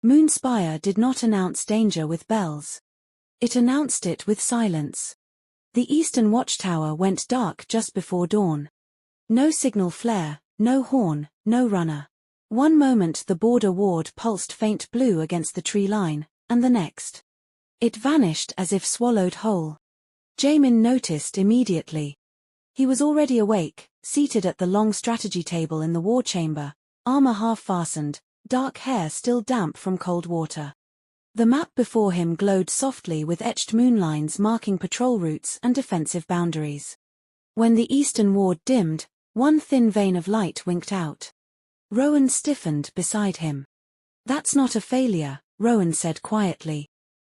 Moonspire did not announce danger with bells. It announced it with silence. The eastern watchtower went dark just before dawn. No signal flare, no horn, no runner. One moment the border ward pulsed faint blue against the tree line, and the next, it vanished as if swallowed whole. Jaemin noticed immediately. He was already awake, seated at the long strategy table in the war chamber, armor half-fastened, dark hair still damp from cold water. The map before him glowed softly with etched moonlines marking patrol routes and defensive boundaries. When the eastern ward dimmed, one thin vein of light winked out. Rowan stiffened beside him. "That's not a failure," Rowan said quietly.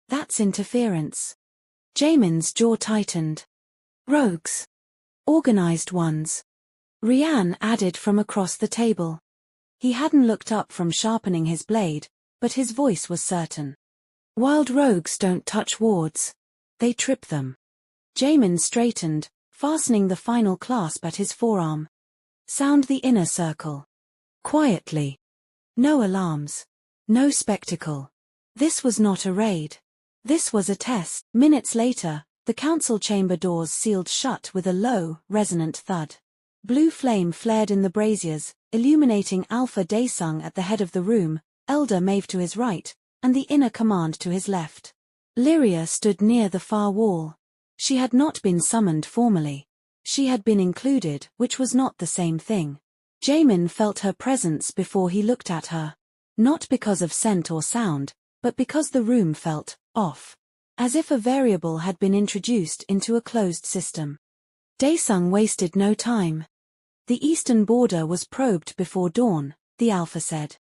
"That's interference." Jaemin's jaw tightened. "Rogues. Organized ones," Rian added from across the table. He hadn't looked up from sharpening his blade, but his voice was certain. "Wild rogues don't touch wards. They trip them." Jaemin straightened, fastening the final clasp at his forearm. "Sound the inner circle." Quietly. No alarms. No spectacle. This was not a raid. This was a test. Minutes later, the council chamber doors sealed shut with a low, resonant thud. Blue flame flared in the braziers, illuminating Alpha Daesung at the head of the room, Elder Maeve to his right, and the inner command to his left. Lyria stood near the far wall. She had not been summoned formally. She had been included, which was not the same thing. Jaemin felt her presence before he looked at her. Not because of scent or sound, but because the room felt off. As if a variable had been introduced into a closed system. Daesung wasted no time. The eastern border was probed before dawn, the Alpha said.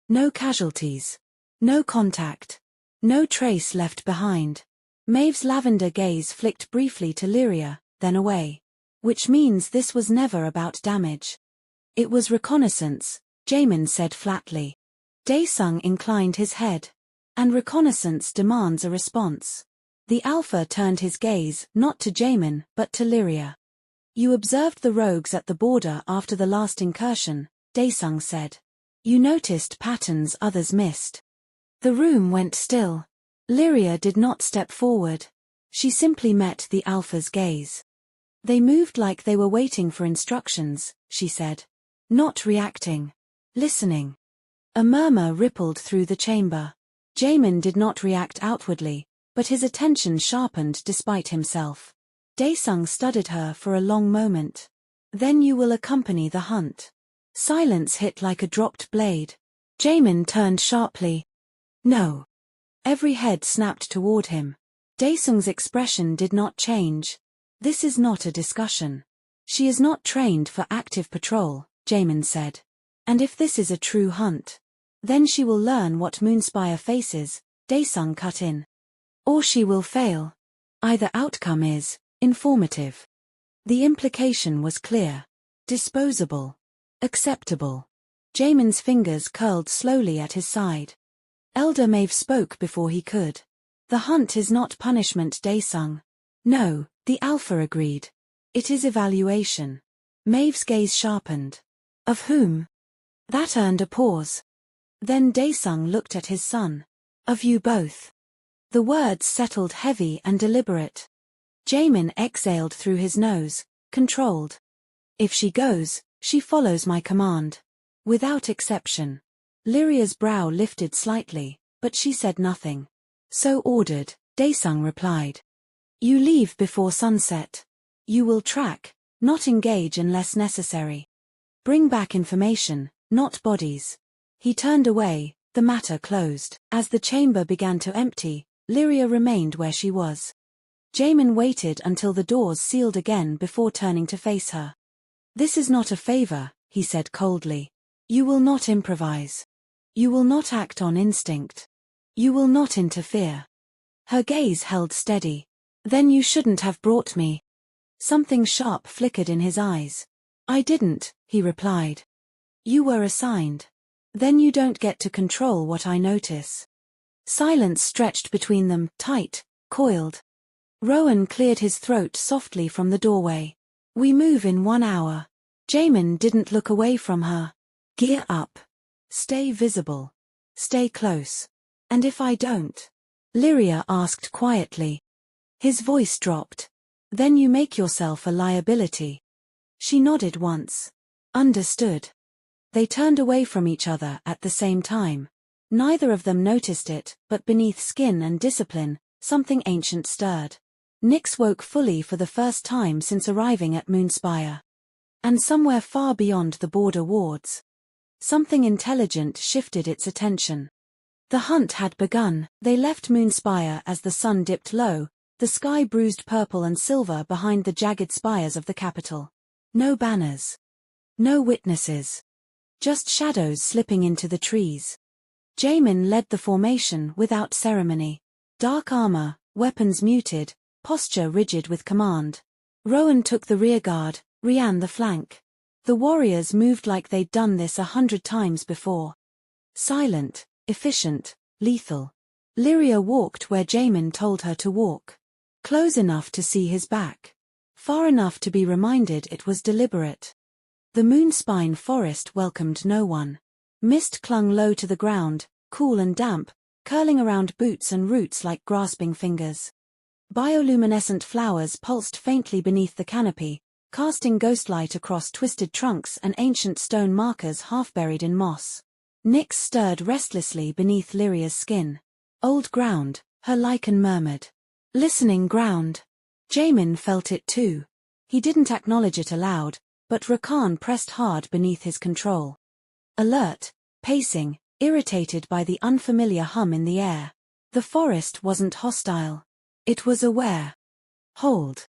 No casualties. No contact. No trace left behind. Maeve's lavender gaze flicked briefly to Lyria, then away. Which means this was never about damage. It was reconnaissance, Jaemin said flatly. Daesung inclined his head. And reconnaissance demands a response. The Alpha turned his gaze not to Jaemin but to Lyria. You observed the rogues at the border after the last incursion, Daesung said. You noticed patterns others missed. The room went still. Lyria did not step forward. She simply met the Alpha's gaze. They moved like they were waiting for instructions, she said. Not reacting. Listening. A murmur rippled through the chamber. Jaemin did not react outwardly, but his attention sharpened despite himself. Daesung studied her for a long moment. Then you will accompany the hunt. Silence hit like a dropped blade. Jaemin turned sharply. No. Every head snapped toward him. Daesung's expression did not change. This is not a discussion. She is not trained for active patrol, Jaemin said. And if this is a true hunt, then she will learn what Moonspire faces, Daesung cut in. Or she will fail. Either outcome is informative. The implication was clear. Disposable. Acceptable. Jaemin's fingers curled slowly at his side. Elder Maeve spoke before he could. The hunt is not punishment, Daesung. No, the Alpha agreed. It is evaluation. Maeve's gaze sharpened. Of whom? That earned a pause. Then Daesung looked at his son. Of you both. The words settled heavy and deliberate. Jaemin exhaled through his nose, controlled. If she goes, she follows my command. Without exception. Lyria's brow lifted slightly, but she said nothing. So ordered, Daesung replied. You leave before sunset. You will track, not engage unless necessary. Bring back information, not bodies. He turned away, the matter closed. As the chamber began to empty, Lyria remained where she was. Jaemin waited until the doors sealed again before turning to face her. This is not a favor, he said coldly. You will not improvise. You will not act on instinct. You will not interfere. Her gaze held steady. Then you shouldn't have brought me. Something sharp flickered in his eyes. I didn't, he replied. You were assigned. Then you don't get to control what I notice. Silence stretched between them, tight, coiled. Rowan cleared his throat softly from the doorway. We move in 1 hour. Jaemin didn't look away from her. Gear up. Stay visible. Stay close. And if I don't? Lyria asked quietly. His voice dropped. Then you make yourself a liability. She nodded once. Understood. They turned away from each other at the same time. Neither of them noticed it, but beneath skin and discipline, something ancient stirred. Nyx woke fully for the first time since arriving at Moonspire. And somewhere far beyond the border wards, something intelligent shifted its attention. The hunt had begun. They left Moonspire as the sun dipped low, the sky bruised purple and silver behind the jagged spires of the capital. No banners. No witnesses. Just shadows slipping into the trees. Jaemin led the formation without ceremony. Dark armor, weapons muted, posture rigid with command. Rowan took the rearguard, Rian the flank. The warriors moved like they'd done this 100 times before. Silent, efficient, lethal. Lyria walked where Jaemin told her to walk. Close enough to see his back. Far enough to be reminded it was deliberate. The Moonspine forest welcomed no one. Mist clung low to the ground, cool and damp, curling around boots and roots like grasping fingers. Bioluminescent flowers pulsed faintly beneath the canopy, casting ghostlight across twisted trunks and ancient stone markers half buried in moss. Nyx stirred restlessly beneath Lyria's skin. Old ground, her lichen murmured. Listening ground. Jaemin felt it too. He didn't acknowledge it aloud, but Rakan pressed hard beneath his control. Alert, pacing, irritated by the unfamiliar hum in the air. The forest wasn't hostile. It was aware. Hold.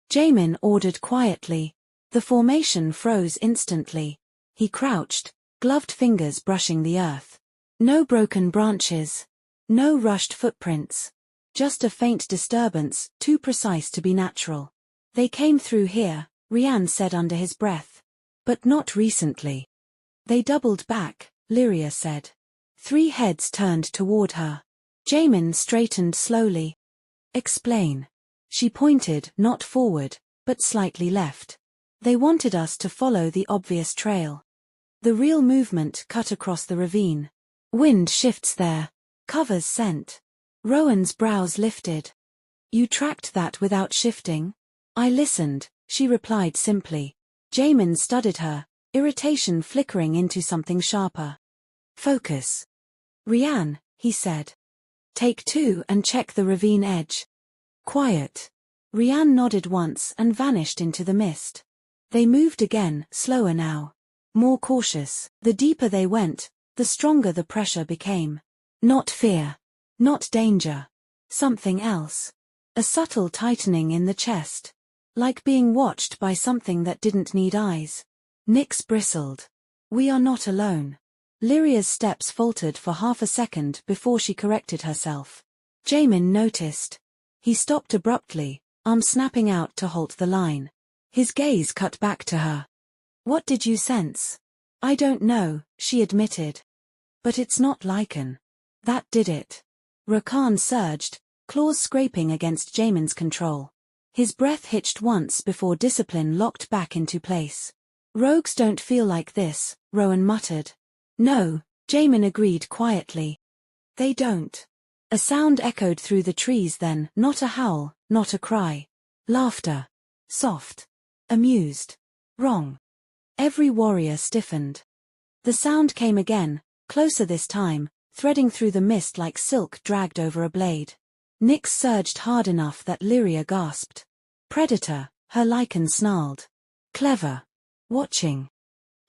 Jaemin ordered quietly. The formation froze instantly. He crouched, gloved fingers brushing the earth. No broken branches. No rushed footprints. Just a faint disturbance, too precise to be natural. They came through here, Rian said under his breath. But not recently. They doubled back, Lyria said. 3 heads turned toward her. Jaemin straightened slowly. Explain. She pointed, not forward, but slightly left. They wanted us to follow the obvious trail. The real movement cut across the ravine. Wind shifts there. Covers scent. Rowan's brows lifted. You tracked that without shifting? I listened, she replied simply. Jaemin studied her, irritation flickering into something sharper. Focus. Rian, he said. Take 2 and check the ravine edge. Quiet. Rian nodded once and vanished into the mist. They moved again, slower now. More cautious. The deeper they went, the stronger the pressure became. Not fear. Not danger. Something else. A subtle tightening in the chest. Like being watched by something that didn't need eyes. Nyx bristled. We are not alone. Lyria's steps faltered for half a second before she corrected herself. Jaemin noticed. He stopped abruptly, arm snapping out to halt the line. His gaze cut back to her. What did you sense? I don't know, she admitted. But it's not lichen. That did it. Rakan surged, claws scraping against Jaemin's control. His breath hitched once before discipline locked back into place. Rogues don't feel like this, Rowan muttered. No, Jaemin agreed quietly. They don't. A sound echoed through the trees then, not a howl, not a cry. Laughter. Soft. Amused. Wrong. Every warrior stiffened. The sound came again, closer this time, threading through the mist like silk dragged over a blade. Nyx surged hard enough that Lyria gasped. Predator, her lichen snarled. Clever. Watching.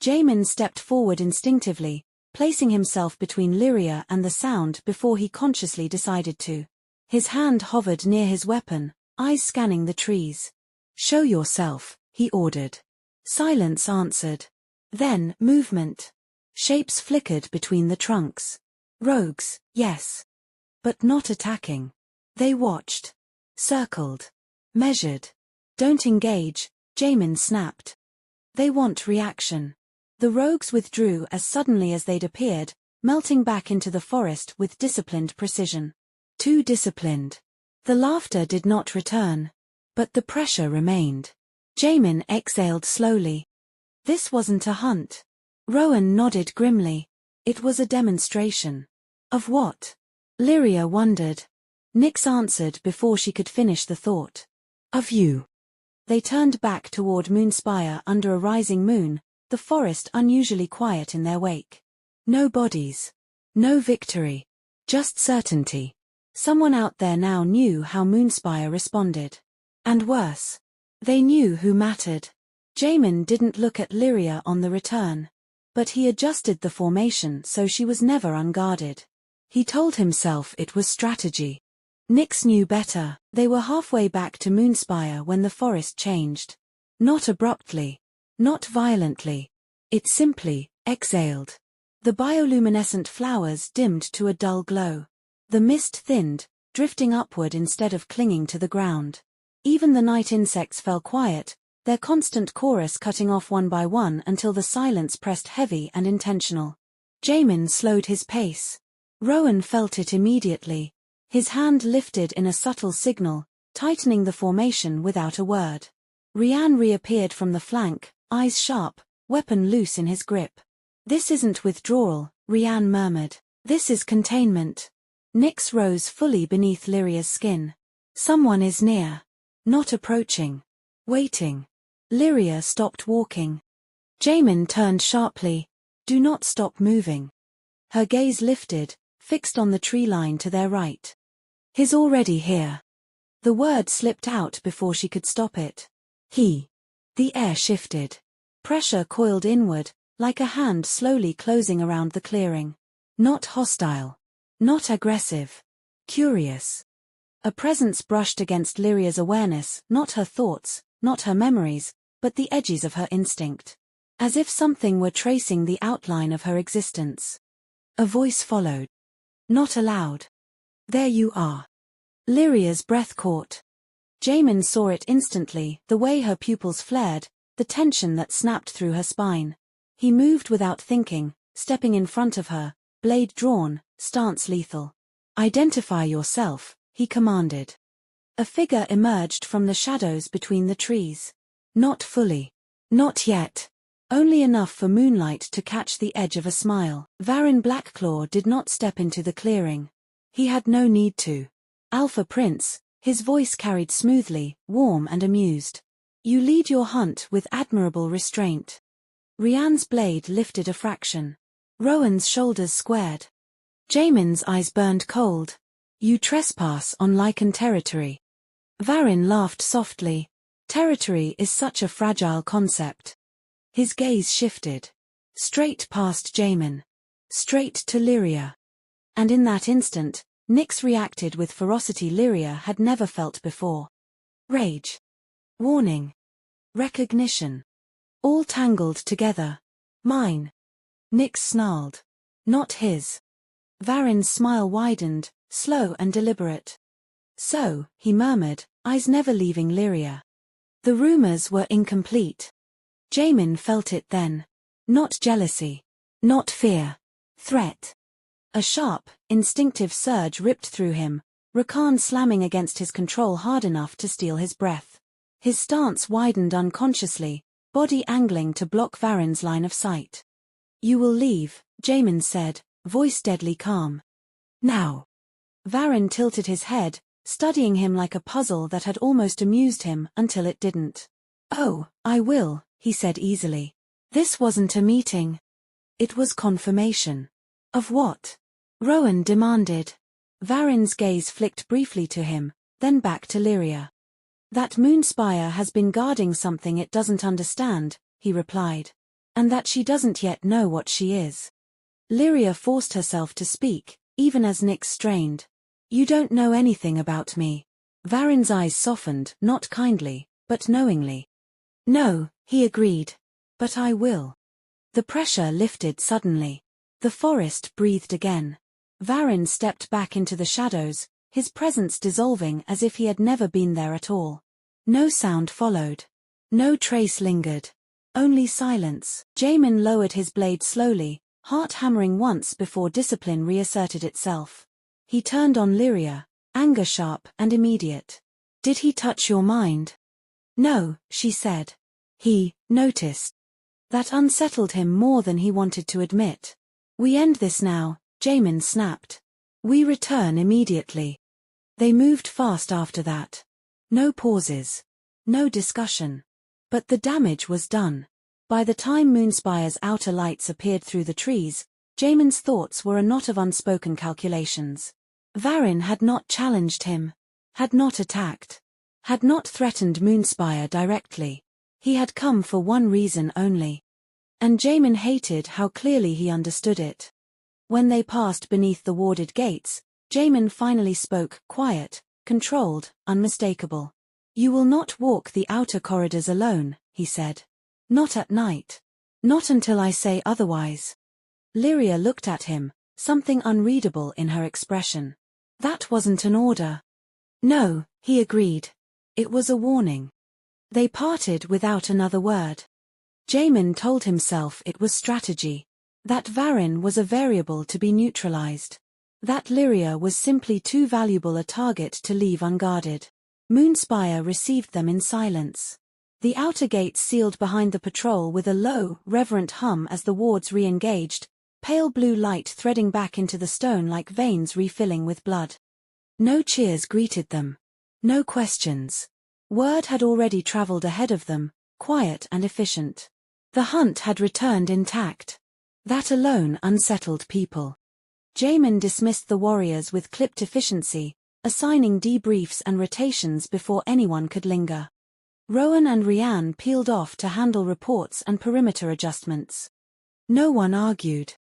Jaemin stepped forward instinctively, placing himself between Lyria and the sound before he consciously decided to. His hand hovered near his weapon, eyes scanning the trees. Show yourself, he ordered. Silence answered. Then, movement. Shapes flickered between the trunks. Rogues, yes. But not attacking. They watched. Circled. Measured. Don't engage, Jaemin snapped. They want reaction. The rogues withdrew as suddenly as they'd appeared, melting back into the forest with disciplined precision. Too disciplined. The laughter did not return. But the pressure remained. Jaemin exhaled slowly. This wasn't a hunt. Rowan nodded grimly. It was a demonstration. Of what? Lyria wondered. Nyx answered before she could finish the thought. Of you. They turned back toward Moonspire under a rising moon, the forest unusually quiet in their wake. No bodies. No victory. Just certainty. Someone out there now knew how Moonspire responded. And worse. They knew who mattered. Jaemin didn't look at Lyria on the return. But he adjusted the formation so she was never unguarded. He told himself it was strategy. Nyx knew better. They were halfway back to Moonspire when the forest changed. Not abruptly. Not violently. It simply exhaled. The bioluminescent flowers dimmed to a dull glow. The mist thinned, drifting upward instead of clinging to the ground. Even the night insects fell quiet, their constant chorus cutting off one by one until the silence pressed heavy and intentional. Jaemin slowed his pace. Rowan felt it immediately. His hand lifted in a subtle signal, tightening the formation without a word. Rian reappeared from the flank, eyes sharp, weapon loose in his grip. This isn't withdrawal, Rian murmured. This is containment. Nyx rose fully beneath Lyria's skin. Someone is near. Not approaching. Waiting. Lyria stopped walking. Jaemin turned sharply. Do not stop moving. Her gaze lifted, fixed on the tree line to their right. He's already here. The word slipped out before she could stop it. He. The air shifted. Pressure coiled inward, like a hand slowly closing around the clearing. Not hostile. Not aggressive. Curious. A presence brushed against Lyria's awareness, not her thoughts, not her memories, but the edges of her instinct. As if something were tracing the outline of her existence. A voice followed. Not aloud. There you are. Lyria's breath caught. Jaemin saw it instantly, the way her pupils flared, the tension that snapped through her spine. He moved without thinking, stepping in front of her, blade drawn, stance lethal. Identify yourself, he commanded. A figure emerged from the shadows between the trees. Not fully. Not yet. Only enough for moonlight to catch the edge of a smile. Varin Blackclaw did not step into the clearing. He had no need to. Alpha Prince, his voice carried smoothly, warm and amused. You lead your hunt with admirable restraint. Rian's blade lifted a fraction. Rowan's shoulders squared. Jaemin's eyes burned cold. You trespass on lichened territory. Varin laughed softly. Territory is such a fragile concept. His gaze shifted. Straight past Jaemin. Straight to Lyria. And in that instant, Nyx reacted with ferocity Lyria had never felt before. Rage. Warning. Recognition. All tangled together. Mine. Nyx snarled. Not his. Varin's smile widened, slow and deliberate. So, he murmured, eyes never leaving Lyria. The rumors were incomplete. Jaemin felt it then. Not jealousy. Not fear. Threat. A sharp, instinctive surge ripped through him, Rakan slamming against his control hard enough to steal his breath. His stance widened unconsciously, body angling to block Varin's line of sight. You will leave, Jaemin said, voice deadly calm. Now. Varin tilted his head, studying him like a puzzle that had almost amused him until it didn't. Oh, I will, he said easily. This wasn't a meeting. It was confirmation. Of what? Rowan demanded. Varin's gaze flicked briefly to him, then back to Lyria. That Moonspire has been guarding something it doesn't understand, he replied. And that she doesn't yet know what she is. Lyria forced herself to speak, even as Nyx strained. You don't know anything about me. Varin's eyes softened, not kindly, but knowingly. No, he agreed. But I will. The pressure lifted suddenly. The forest breathed again. Varin stepped back into the shadows, his presence dissolving as if he had never been there at all. No sound followed. No trace lingered. Only silence. Jaemin lowered his blade slowly, heart hammering once before discipline reasserted itself. He turned on Lyria, anger sharp and immediate. Did he touch your mind? No, she said. He noticed. That unsettled him more than he wanted to admit. We end this now, Jaemin snapped. We return immediately. They moved fast after that. No pauses. No discussion. But the damage was done. By the time Moonspire's outer lights appeared through the trees, Jaemin's thoughts were a knot of unspoken calculations. Varin had not challenged him. Had not attacked. Had not threatened Moonspire directly. He had come for one reason only. And Jaemin hated how clearly he understood it. When they passed beneath the warded gates, Jaemin finally spoke, quiet, controlled, unmistakable. You will not walk the outer corridors alone, he said. Not at night. Not until I say otherwise. Lyria looked at him, something unreadable in her expression. That wasn't an order. No, he agreed. It was a warning. They parted without another word. Jaemin told himself it was strategy. That Varin was a variable to be neutralized. That Lyria was simply too valuable a target to leave unguarded. Moonspire received them in silence. The outer gates sealed behind the patrol with a low, reverent hum as the wards re-engaged, pale blue light threading back into the stone like veins refilling with blood. No cheers greeted them. No questions. Word had already traveled ahead of them, quiet and efficient. The hunt had returned intact. That alone unsettled people. Jaemin dismissed the warriors with clipped efficiency, assigning debriefs and rotations before anyone could linger. Rowan and Rianne peeled off to handle reports and perimeter adjustments. No one argued.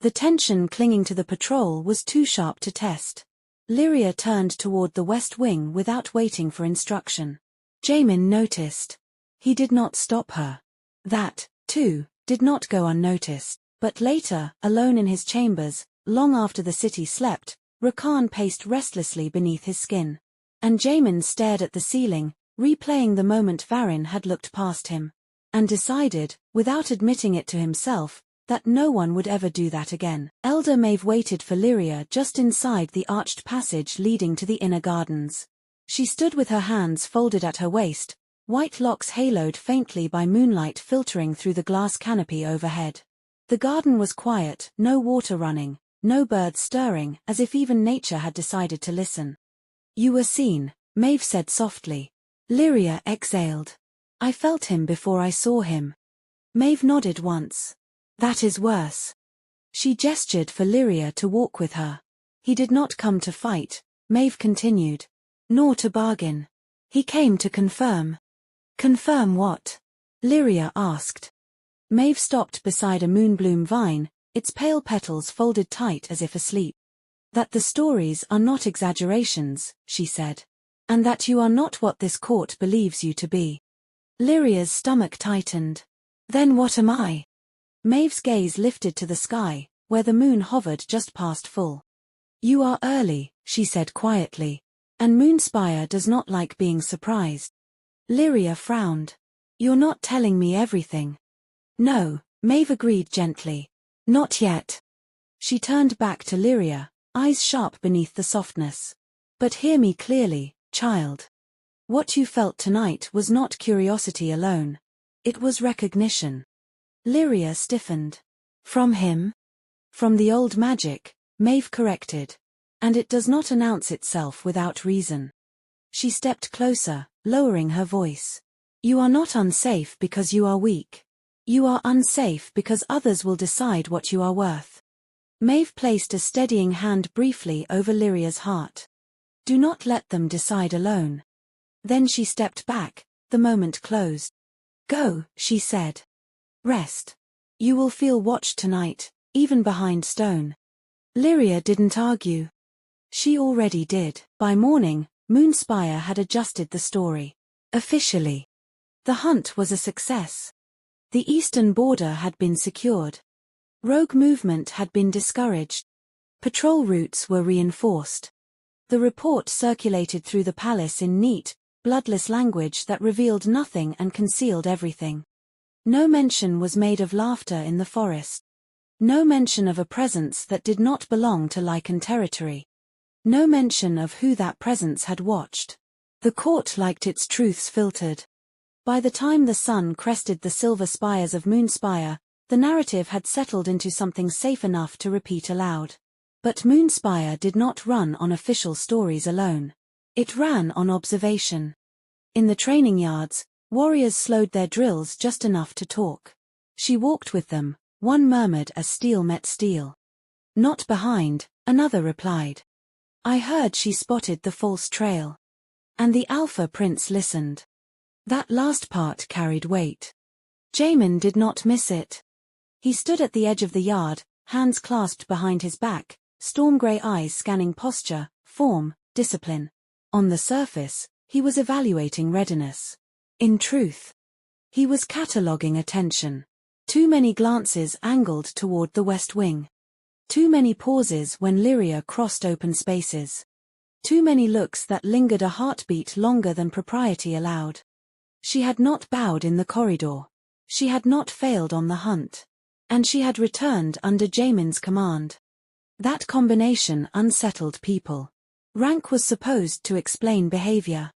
The tension clinging to the patrol was too sharp to test. Lyria turned toward the west wing without waiting for instruction. Jaemin noticed. He did not stop her. That, too, did not go unnoticed. But later, alone in his chambers, long after the city slept, Rakan paced restlessly beneath his skin. And Jaemin stared at the ceiling, replaying the moment Varin had looked past him. And decided, without admitting it to himself, that no one would ever do that again. Elder Maeve waited for Lyria just inside the arched passage leading to the inner gardens. She stood with her hands folded at her waist, white locks haloed faintly by moonlight filtering through the glass canopy overhead. The garden was quiet, no water running, no birds stirring, as if even nature had decided to listen. You were seen, Maeve said softly. Lyria exhaled. I felt him before I saw him. Maeve nodded once. That is worse. She gestured for Lyria to walk with her. He did not come to fight, Maeve continued. Nor to bargain. He came to confirm. Confirm what? Lyria asked. Maeve stopped beside a moonbloom vine, its pale petals folded tight as if asleep. That the stories are not exaggerations, she said. And that you are not what this court believes you to be. Lyria's stomach tightened. Then what am I? Maeve's gaze lifted to the sky, where the moon hovered just past full. You are early, she said quietly. And Moonspire does not like being surprised. Lyria frowned. You're not telling me everything. No, Maeve agreed gently. Not yet. She turned back to Lyria, eyes sharp beneath the softness. But hear me clearly, child. What you felt tonight was not curiosity alone. It was recognition. Lyria stiffened. From him? From the old magic, Maeve corrected. And it does not announce itself without reason. She stepped closer, lowering her voice. You are not unsafe because you are weak. You are unsafe because others will decide what you are worth. Maeve placed a steadying hand briefly over Lyria's heart. Do not let them decide alone. Then she stepped back, the moment closed. Go, she said. Rest. You will feel watched tonight, even behind stone. Lyria didn't argue. She already did. By morning, Moonspire had adjusted the story. Officially. The hunt was a success. The eastern border had been secured. Rogue movement had been discouraged. Patrol routes were reinforced. The report circulated through the palace in neat, bloodless language that revealed nothing and concealed everything. No mention was made of laughter in the forest. No mention of a presence that did not belong to Lycan territory. No mention of who that presence had watched. The court liked its truths filtered. By the time the sun crested the silver spires of Moonspire, the narrative had settled into something safe enough to repeat aloud. But Moonspire did not run on official stories alone. It ran on observation. In the training yards, warriors slowed their drills just enough to talk. She walked with them, one murmured as steel met steel. "Not behind," another replied. "I heard she spotted the false trail." And the Alpha Prince listened. That last part carried weight. Jaemin did not miss it. He stood at the edge of the yard, hands clasped behind his back, storm-grey eyes scanning posture, form, discipline. On the surface, he was evaluating readiness. In truth, he was cataloguing attention. Too many glances angled toward the west wing. Too many pauses when Lyria crossed open spaces. Too many looks that lingered a heartbeat longer than propriety allowed. She had not bowed in the corridor. She had not failed on the hunt. And she had returned under Jaemin's command. That combination unsettled people. Rank was supposed to explain behavior.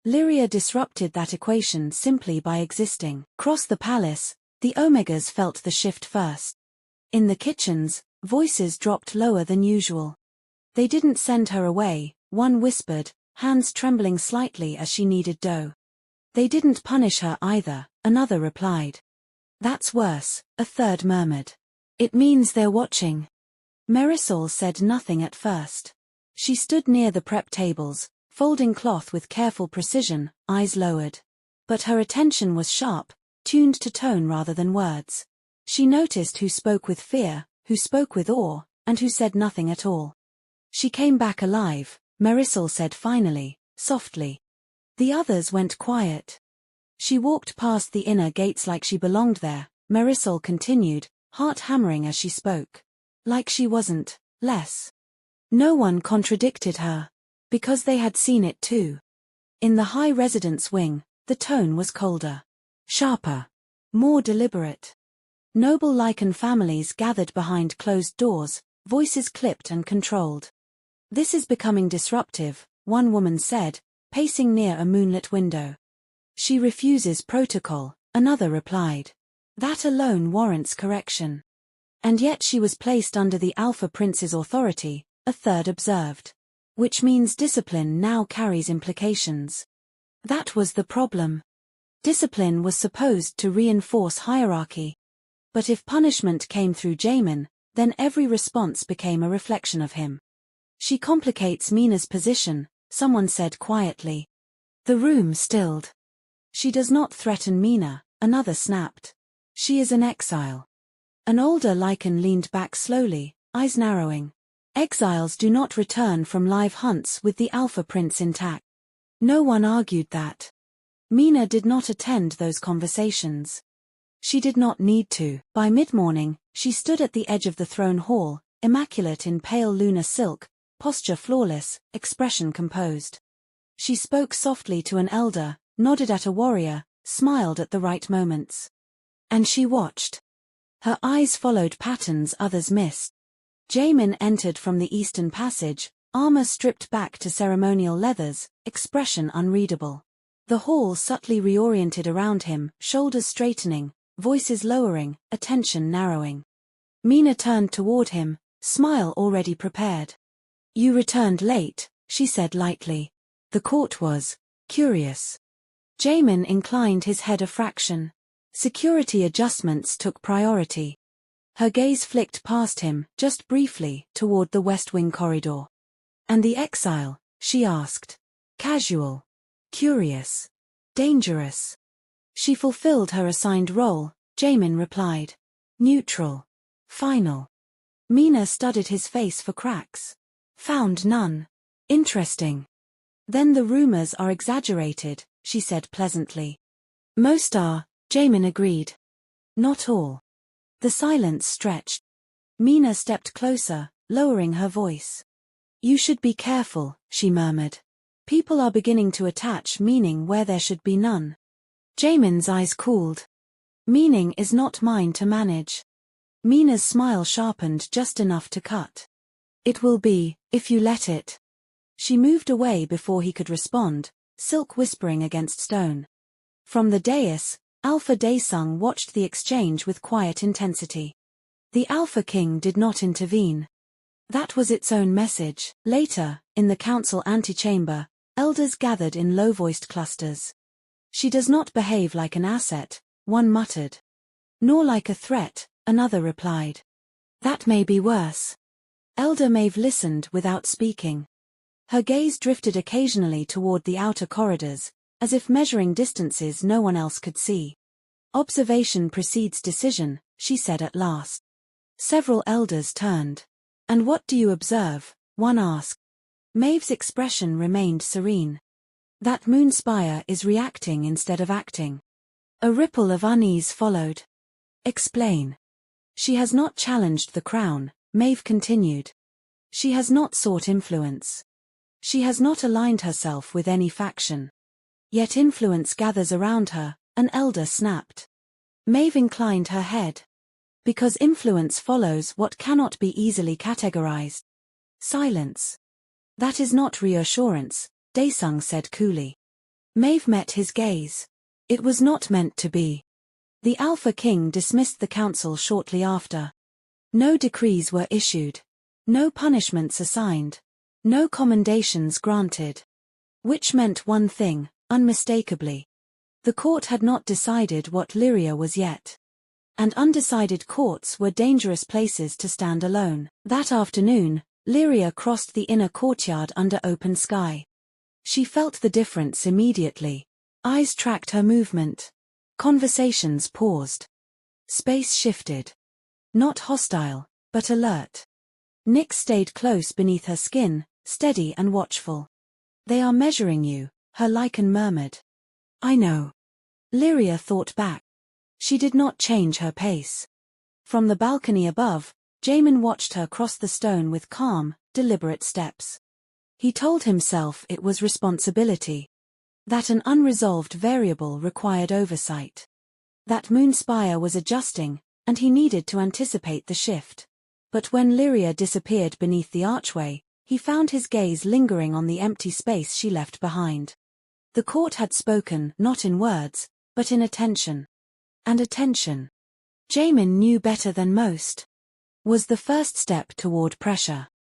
Lyria disrupted that equation simply by existing. Across the palace, the Omegas felt the shift first. In the kitchens, voices dropped lower than usual. They didn't send her away, one whispered, hands trembling slightly as she kneaded dough. They didn't punish her either, another replied. "That's worse," a third murmured. "It means they're watching." Marisol said nothing at first. She stood near the prep tables, folding cloth with careful precision, eyes lowered. But her attention was sharp, tuned to tone rather than words. She noticed who spoke with fear, who spoke with awe, and who said nothing at all. "She came back alive," Marisol said finally, softly. The others went quiet. "She walked past the inner gates like she belonged there," Marisol continued, heart hammering as she spoke. "Like she wasn't, less." No one contradicted her. Because they had seen it too. In the high residence wing, the tone was colder. Sharper. More deliberate. Noble Lycan families gathered behind closed doors, voices clipped and controlled. "This is becoming disruptive," one woman said, pacing near a moonlit window. "She refuses protocol," another replied. "That alone warrants correction." "And yet she was placed under the Alpha Prince's authority," a third observed. "Which means discipline now carries implications." That was the problem. Discipline was supposed to reinforce hierarchy. But if punishment came through Jaemin, then every response became a reflection of him. "She complicates Mina's position," someone said quietly. The room stilled. "She does not threaten Mina," another snapped. "She is an exile." An older Lycan leaned back slowly, eyes narrowing. Exiles do not return from live hunts with the Alpha Prince intact. No one argued that. Mina did not attend those conversations. She did not need to. By mid-morning, she stood at the edge of the throne hall, immaculate in pale lunar silk, posture flawless, expression composed. She spoke softly to an elder, nodded at a warrior, smiled at the right moments. And she watched. Her eyes followed patterns others missed. Jaemin entered from the eastern passage, armor stripped back to ceremonial leathers, expression unreadable. The hall subtly reoriented around him, shoulders straightening, voices lowering, attention narrowing. Mina turned toward him, smile already prepared. "You returned late," she said lightly. The court was curious. Jaemin inclined his head a fraction. Security adjustments took priority. Her gaze flicked past him, just briefly, toward the West Wing corridor. "And the exile?" she asked. "Casual. Curious. Dangerous." She fulfilled her assigned role, Jaemin replied. "Neutral. Final." Mina studied his face for cracks. "Found none. Interesting." "Then the rumors are exaggerated," she said pleasantly. "Most are," Jaemin agreed. "Not all." The silence stretched. Mina stepped closer, lowering her voice. "You should be careful," she murmured. "People are beginning to attach meaning where there should be none." Jaemin's eyes cooled. "Meaning is not mine to manage." Mina's smile sharpened just enough to cut. "It will be, if you let it." She moved away before he could respond, silk whispering against stone. From the dais, Alpha Daesung watched the exchange with quiet intensity. The Alpha King did not intervene. That was its own message. Later, in the council antechamber, elders gathered in low-voiced clusters. She does not behave like an asset, one muttered. Nor like a threat, another replied. That may be worse. Elder Maeve listened without speaking. Her gaze drifted occasionally toward the outer corridors, as if measuring distances no one else could see. Observation precedes decision, she said at last. Several elders turned. And what do you observe? One asked. Maeve's expression remained serene. That Moonspire is reacting instead of acting. A ripple of unease followed. Explain. She has not challenged the crown, Maeve continued. She has not sought influence. She has not aligned herself with any faction. Yet influence gathers around her, an elder snapped. Maeve inclined her head. Because influence follows what cannot be easily categorized. Silence. That is not reassurance, Daesung said coolly. Maeve met his gaze. It was not meant to be. The Alpha King dismissed the council shortly after. No decrees were issued. No punishments assigned. No commendations granted. Which meant one thing, unmistakably. The court had not decided what Lyria was yet. And undecided courts were dangerous places to stand alone. That afternoon, Lyria crossed the inner courtyard under open sky. She felt the difference immediately. Eyes tracked her movement. Conversations paused. Space shifted. Not hostile, but alert. Nyx stayed close beneath her skin, steady and watchful. They are measuring you, her lichen murmured. I know. Lyria thought back. She did not change her pace. From the balcony above, Jaemin watched her cross the stone with calm, deliberate steps. He told himself it was responsibility. That an unresolved variable required oversight. That Moonspire was adjusting, and he needed to anticipate the shift. But when Lyria disappeared beneath the archway, he found his gaze lingering on the empty space she left behind. The court had spoken not in words, but in attention. And attention, Jaemin knew better than most, was the first step toward pressure.